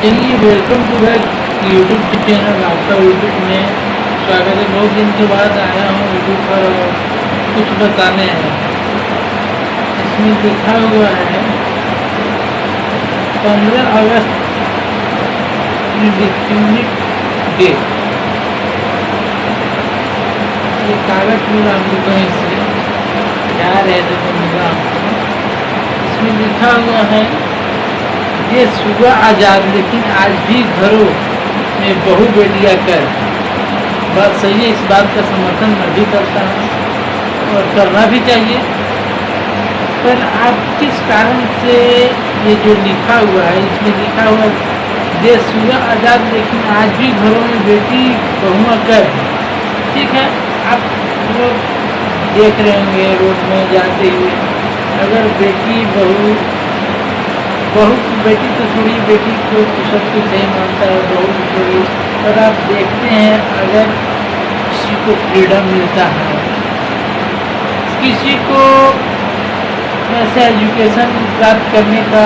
चलिए welcome to the YouTube channel. आपका YouTube में स्वागत है। बहुत दिन के बाद आया हूँ यूट्यूब पर और कुछ बताने हैं। इसमें लिखा हुआ है 15 अगस्त इंडिपेंडेंस डे। ये कागज मिला हमको कहीं से, जा रहे थे तो मिला हमको। इसमें लिखा हुआ है ये सुबह आज़ाद लेकिन आज भी घरों में बहू बेटियाँ कर। बात सही है, इस बात का समर्थन मैं भी करता हूँ और करना भी चाहिए। पर आप किस कारण से ये जो लिखा हुआ है, इसमें लिखा हुआ देश सुबह आज़ाद लेकिन आज भी घरों में बेटी बहुआ कर। ठीक है, आप लोग देख रहे होंगे रोड में जाते हुए, अगर बेटी बहू बेटी तो छोड़िए, बेटी को सब कुछ नहीं मानता है, बहू को छोड़िए। पर आप देखते हैं अगर किसी को फ्रीडम मिलता है, किसी को ऐसा एजुकेशन प्राप्त करने का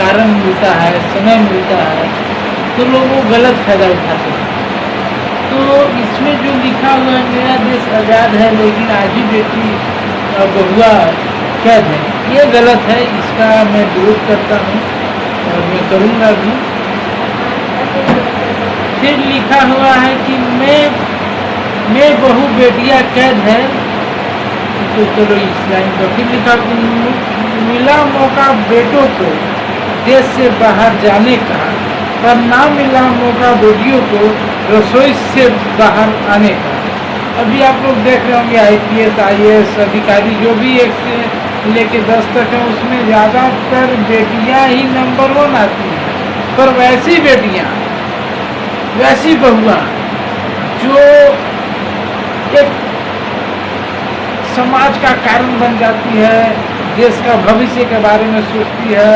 कारण मिलता है, समय मिलता है, तो लोग वो गलत फायदा उठाते हैं। तो इसमें जो लिखा हुआ है मेरा देश आज़ाद है लेकिन आज भी बेटी बहुआ कैद है, ये गलत है। इसका मैं विरोध करता हूँ और मैं करूँगा भी। फिर लिखा हुआ है कि मैं बहू बेटियाँ कैद है, तो चलो इस लाइन पर फिर लिखा मिला मौका बेटों को देश से बाहर जाने का, पर ना मिला मौका बेटियों को रसोई से बाहर आने का। अभी आप लोग देख रहे होंगे IPS IAS अधिकारी जो भी 1 से लेके 10 तक है, उसमें ज़्यादातर बेटियां ही नंबर 1 आती हैं। पर वैसी बेटियां, वैसी बहुआं जो एक समाज का कारण बन जाती है, देश का भविष्य के बारे में सोचती है,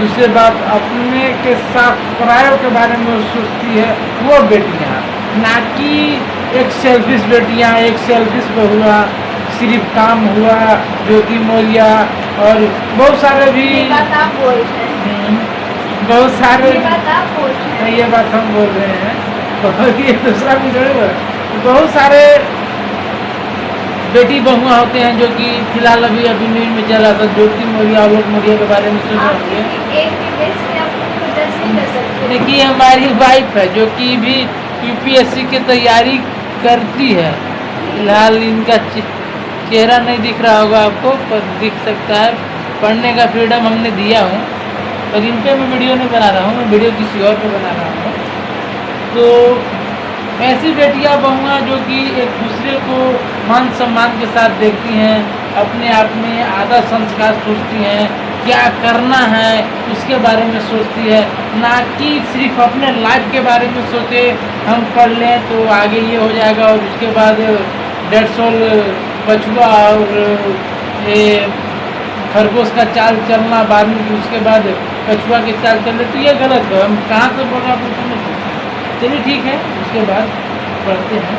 दूसरी बात अपने के साथ परायों के बारे में सोचती है, वो बेटियां, ना कि एक सेल्फिश बेटियां, एक सेल्फिश बहुआ। सिर्फ काम हुआ ज्योति मौर्य और बहुत सारे भी, बहुत सारे, ये बात हम बोल रहे हैं, ये दूसरा भी जरूर। बहुत सारे बेटी बहुआ होते हैं जो कि फिलहाल अभी न्यूज में चल रहा था, ज्योति मौर्य, आलोक मौर्य के बारे में सुन रहे हैं। देखिए हमारी वाइफ है जो कि भी UPSC की तैयारी करती है। फिलहाल इनका चेहरा नहीं दिख रहा होगा आपको, पर दिख सकता है। पढ़ने का फ्रीडम हमने दिया हूँ, पर इन पर मैं वीडियो नहीं बना रहा हूँ, मैं वीडियो किसी और पे बना रहा हूँ। तो ऐसी बेटियां बहुआं जो कि एक दूसरे को मान सम्मान के साथ देखती हैं, अपने आप में आदर संस्कार सोचती हैं, क्या करना है उसके बारे में सोचती है, ना कि सिर्फ अपने लाइफ के बारे में सोचे हम पढ़ लें तो आगे ये हो जाएगा और उसके बाद 150 कछुआ और ये खरगोश का चाल चलना, बाद में उसके बाद कछुआ की चाल चल रही, तो ये गलत है। हम कहाँ से बोल रहे हैं आपको समझ। चलिए ठीक है, उसके बाद पढ़ते हैं।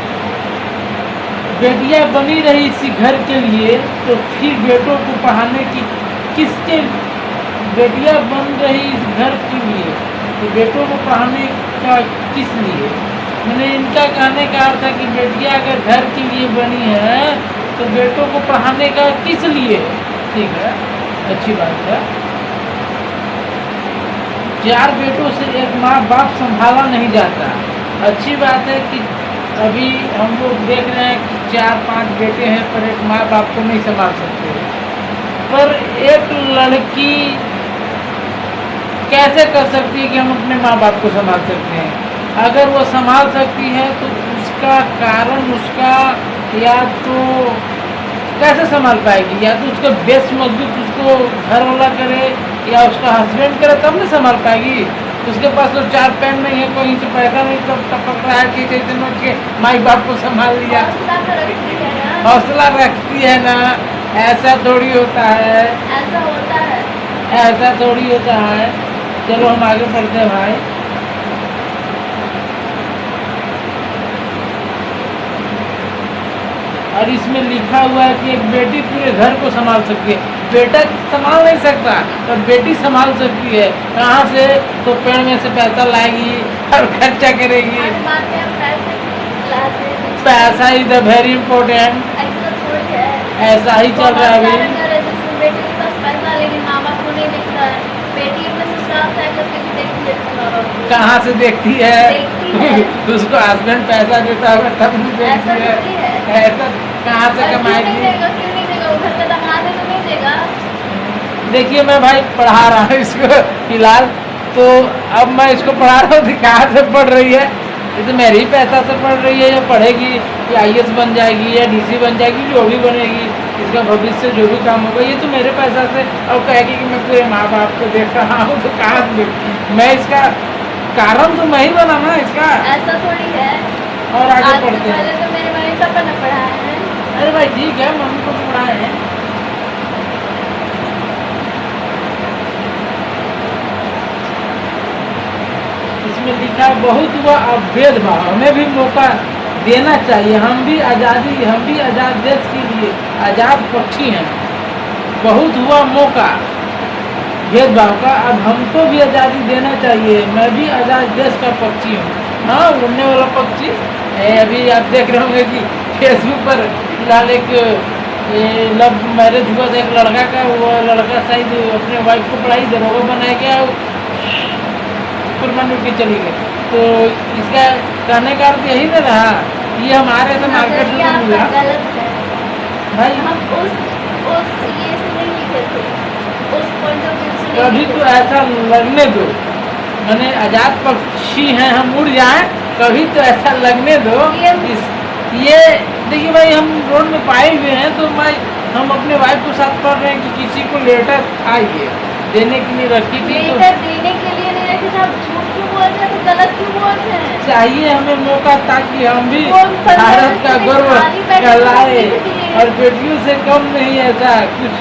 बेटियां बनी रही इसी घर के लिए तो फिर बेटों को पढ़ाने की किसके, बेटियां बन रही इस घर के लिए तो बेटों को पढ़ाने का किस लिए। मैंने इनका कहने का अर्थ है कि बेटियां अगर घर के लिए बनी है तो बेटों को पढ़ाने का किस लिए। ठीक है, अच्छी बात है। 4 बेटों से एक माँ बाप संभाला नहीं जाता। अच्छी बात है कि अभी हम लोग देख रहे हैं कि 4-5 बेटे हैं पर एक माँ बाप को नहीं संभाल सकते। पर एक लड़की कैसे कर सकती है कि हम अपने माँ बाप को संभाल सकते हैं। अगर वो संभाल सकती है तो उसका कारण, उसका या तो कैसे संभाल पाएगी, या तो उसका बेस मजबूत उसको घर वाला करे या उसका हस्बैंड करे, तब नहीं संभाल पाएगी। उसके पास तो 4 पैन नहीं है, कहीं से पैसा नहीं, तब टपक रहा है कि कैसे नोच के माई बाप को संभाल लिया। हौसला रखती है ना, ऐसा थोड़ी होता है, ऐसा होता है, ऐसा थोड़ी होता है। चलो हम आगे बढ़ते हैं भाई। और इसमें लिखा हुआ है कि एक बेटी पूरे घर को संभाल सकती है। बेटा संभाल नहीं सकता तो बेटी संभाल सकती है। कहाँ से तो पेड़ में से पैसा लाएगी और खर्चा करेगी। हर बात में हम पैसे लाते हैं। पैसा इज द वेरी इम्पोर्टेंट। ऐसा थोड़ी है। ऐसा ही चल रहा है बहुत अभी। सारे घर है जिसमें बेटी के पास पैसा लेकिन माँ बाप को नहीं दिखता है। बेटी अपने ससुराल से आकर के भी देखती है अपने माँ बाप को। कहाँ से देखती है? देखती है। उसको हस्बैंड पैसा देता होगा तब नहीं ऐसा देखती थोड़ी है। है। ऐसा कहाँ से क्यों नहीं कमाएगी? देगा, क्यों नहीं देगा? वो घर का दामाद है तो नहीं देगा। देखिए मैं भाई पढ़ा रहा हूँ इसको फिलहाल, तो अब मैं इसको पढ़ा रहा हूँ कि कहाँ से पढ़ रही है। ये तो मेरे ही पैसा से पढ़ रही है, या पढ़ेगी या IAS बन जाएगी या DC बन जाएगी, जो भी बनेगी इसका भविष्य जो भी काम होगा ये तो मेरे पैसा से। और कहेगी कि मैं पूरे माँ बाप को देख रहा हूँ, तो कहाँ से मैं इसका कारण तो मैं ही बना ना इसका। ऐसा थोड़ी है। और आगे आज से पढ़ते हैं। पहले तो मेरे मम्मी पापा ने पढ़ाया है। अरे भाई ठीक है, मम्मी को तो पढ़ाए हैं। इसमें लिखा है बहुत हुआ अब भेदभाव, हमें भी मौका देना चाहिए। हम भी आज़ाद देश के लिए आज़ाद पक्षी हैं। बहुत हुआ मौका भेदभाव का, अब हमको भी आज़ादी देना चाहिए। मैं भी आज़ाद देश का पक्षी हूँ। हाँ, उड़ने वाला पक्षी। अभी आप देख रहे होंगे कि फेसबुक पर फिलहाल एक लव मैरिज हुआ था एक लड़का का। वो लड़का शायद अपने वाइफ को पढ़ाई दरोगा बनाया गया, कुर्बानी की चली गई। तो इसका कहने का अर्थ यही ना रहा, ये हमारे तो मार्केट में नजरिया मिला आपका गलत है। भाई। हम उस ये से नहीं लिखे थे, उस पॉइंट ऑफ व्यू से कभी नहीं तो लिखे थे। ऐसा लगने दो, मैंने आजाद पक्षी हैं, हम उड़ जाएं, कभी तो ऐसा लगने दो। ये देखिए भाई, हम रोड में पाए हुए हैं तो भाई हम अपने वाइफ के साथ पढ़ रहे हैं कि किसी को लेटर आइए देने के लिए रखी थी, तो लेटर देने के लिए नहीं रखे थे। आप झूठ क्यों बोल रहे हैं, तो गलत क्यों बोल रहे हैं? चाहिए हमें मौका ताकि हम भी कौन पंद्रह भारत का से गर्व खाली बैठे कहलाए। तो नहीं दिए। और बेटियों से कम नहीं ऐसा कुछ